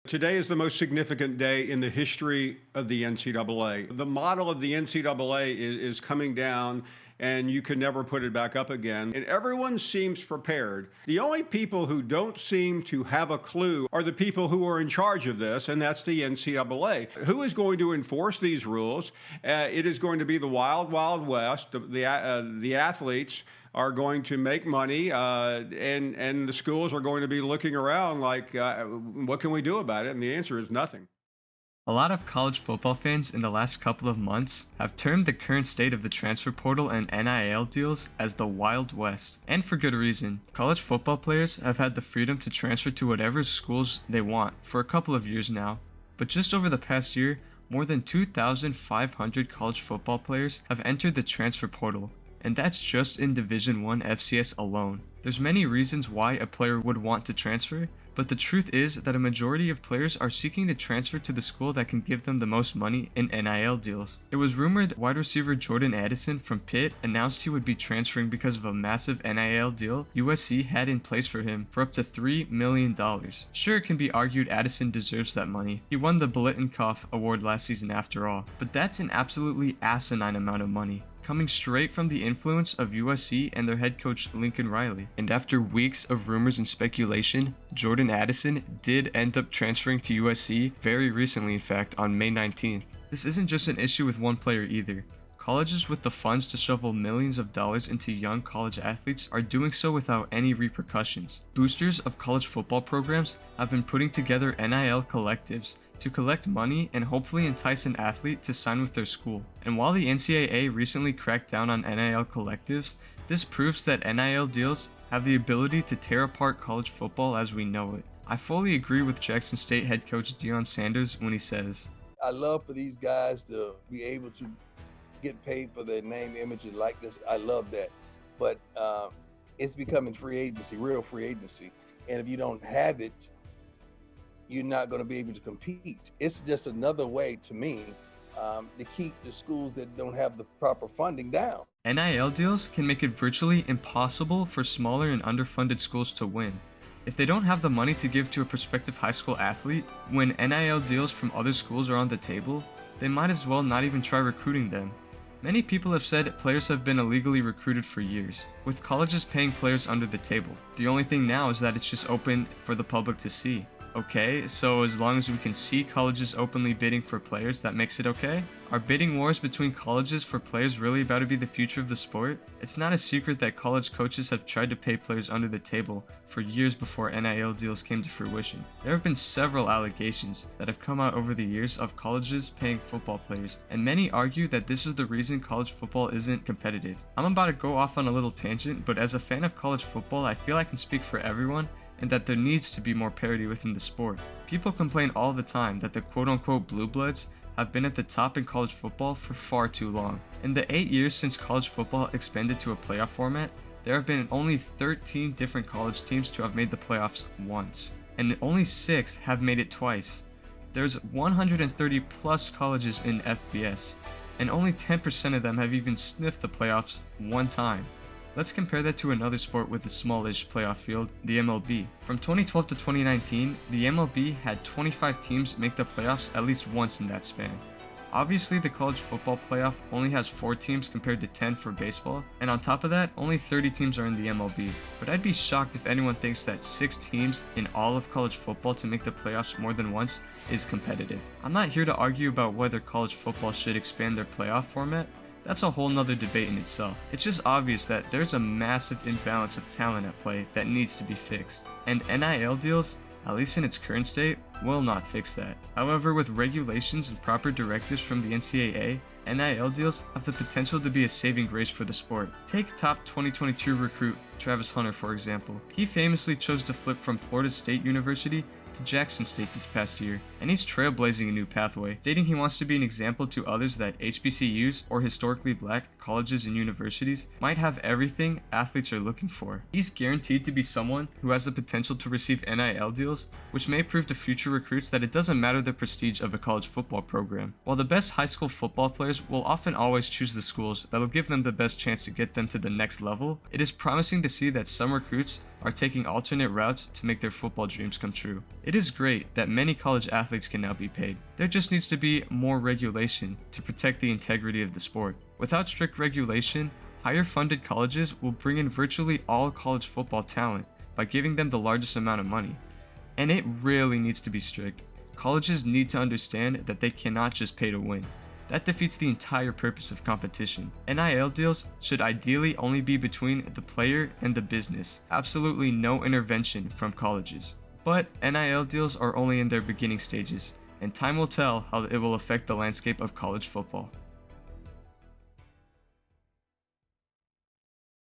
Today is the most significant day in the history of the NCAA. The model of the NCAA is coming down, and you can never put it back up again. And everyone seems prepared. The only people who don't seem to have a clue are the people who are in charge of this, and that's the NCAA. Who is going to enforce these rules? It is going to be the wild, wild west. The athletes are going to make money, and the schools are going to be looking around like, what can we do about it? And the answer is nothing. A lot of college football fans in the last couple of months have termed the current state of the transfer portal and NIL deals as the Wild West, and for good reason. College football players have had the freedom to transfer to whatever schools they want for a couple of years now, but just over the past year, more than 2,500 college football players have entered the transfer portal, and that's just in Division I FCS alone. There's many reasons why a player would want to transfer, but the truth is that a majority of players are seeking to transfer to the school that can give them the most money in NIL deals. It was rumored wide receiver Jordan Addison from Pitt announced he would be transferring because of a massive NIL deal USC had in place for him for up to $3 million. Sure, it can be argued Addison deserves that money. He won the Biletnikoff Award last season after all, but that's an absolutely asinine amount of money, coming straight from the influence of USC and their head coach Lincoln Riley. And after weeks of rumors and speculation, Jordan Addison did end up transferring to USC very recently, in fact, on May 19th. This isn't just an issue with one player either. Colleges with the funds to shovel millions of dollars into young college athletes are doing so without any repercussions. Boosters of college football programs have been putting together NIL collectives to collect money and hopefully entice an athlete to sign with their school. And while the NCAA recently cracked down on NIL collectives, this proves that NIL deals have the ability to tear apart college football as we know it. I fully agree with Jackson State head coach Deion Sanders when he says, I love for these guys to be able to get paid for their name, image, and likeness. I love that. But it's becoming free agency, real free agency. And if you don't have it, you're not going to be able to compete. It's just another way to me to keep the schools that don't have the proper funding down. NIL deals can make it virtually impossible for smaller and underfunded schools to win. If they don't have the money to give to a prospective high school athlete, when NIL deals from other schools are on the table, they might as well not even try recruiting them. Many people have said players have been illegally recruited for years, with colleges paying players under the table. The only thing now is that it's just open for the public to see. Okay, so as long as we can see colleges openly bidding for players, that makes it okay? Are bidding wars between colleges for players really about to be the future of the sport? It's not a secret that college coaches have tried to pay players under the table for years before NIL deals came to fruition. There have been several allegations that have come out over the years of colleges paying football players, and many argue that this is the reason college football isn't competitive. I'm about to go off on a little tangent, but as a fan of college football, I feel I can speak for everyone and that there needs to be more parity within the sport. People complain all the time that the quote-unquote blue bloods have been at the top in college football for far too long. In the 8 years since college football expanded to a playoff format, there have been only 13 different college teams to have made the playoffs once, and only 6 have made it twice. There's 130 plus colleges in FBS, and only 10% of them have even sniffed the playoffs one time. Let's compare that to another sport with a smallish playoff field, the MLB. From 2012 to 2019, the MLB had 25 teams make the playoffs at least once in that span. Obviously, the college football playoff only has 4 teams compared to 10 for baseball, and on top of that, only 30 teams are in the MLB. But I'd be shocked if anyone thinks that 6 teams in all of college football to make the playoffs more than once is competitive. I'm not here to argue about whether college football should expand their playoff format. That's a whole nother debate in itself. It's just obvious that there's a massive imbalance of talent at play that needs to be fixed. And NIL deals, at least in its current state, will not fix that. However, with regulations and proper directives from the NCAA, NIL deals have the potential to be a saving grace for the sport. Take top 2022 recruit Travis Hunter for example. He famously chose to flip from Florida State University to Jackson State this past year, and he's trailblazing a new pathway, stating he wants to be an example to others that HBCUs, or historically black colleges and universities, might have everything athletes are looking for. He's guaranteed to be someone who has the potential to receive NIL deals, which may prove to future recruits that it doesn't matter the prestige of a college football program. While the best high school football players will often always choose the schools that'll give them the best chance to get them to the next level, it is promising to see that some recruits are taking alternate routes to make their football dreams come true. It is great that many college athletes can now be paid. There just needs to be more regulation to protect the integrity of the sport. Without strict regulation, higher funded colleges will bring in virtually all college football talent by giving them the largest amount of money. And it really needs to be strict. Colleges need to understand that they cannot just pay to win. That defeats the entire purpose of competition. NIL deals should ideally only be between the player and the business. Absolutely no intervention from colleges. But NIL deals are only in their beginning stages, and time will tell how it will affect the landscape of college football.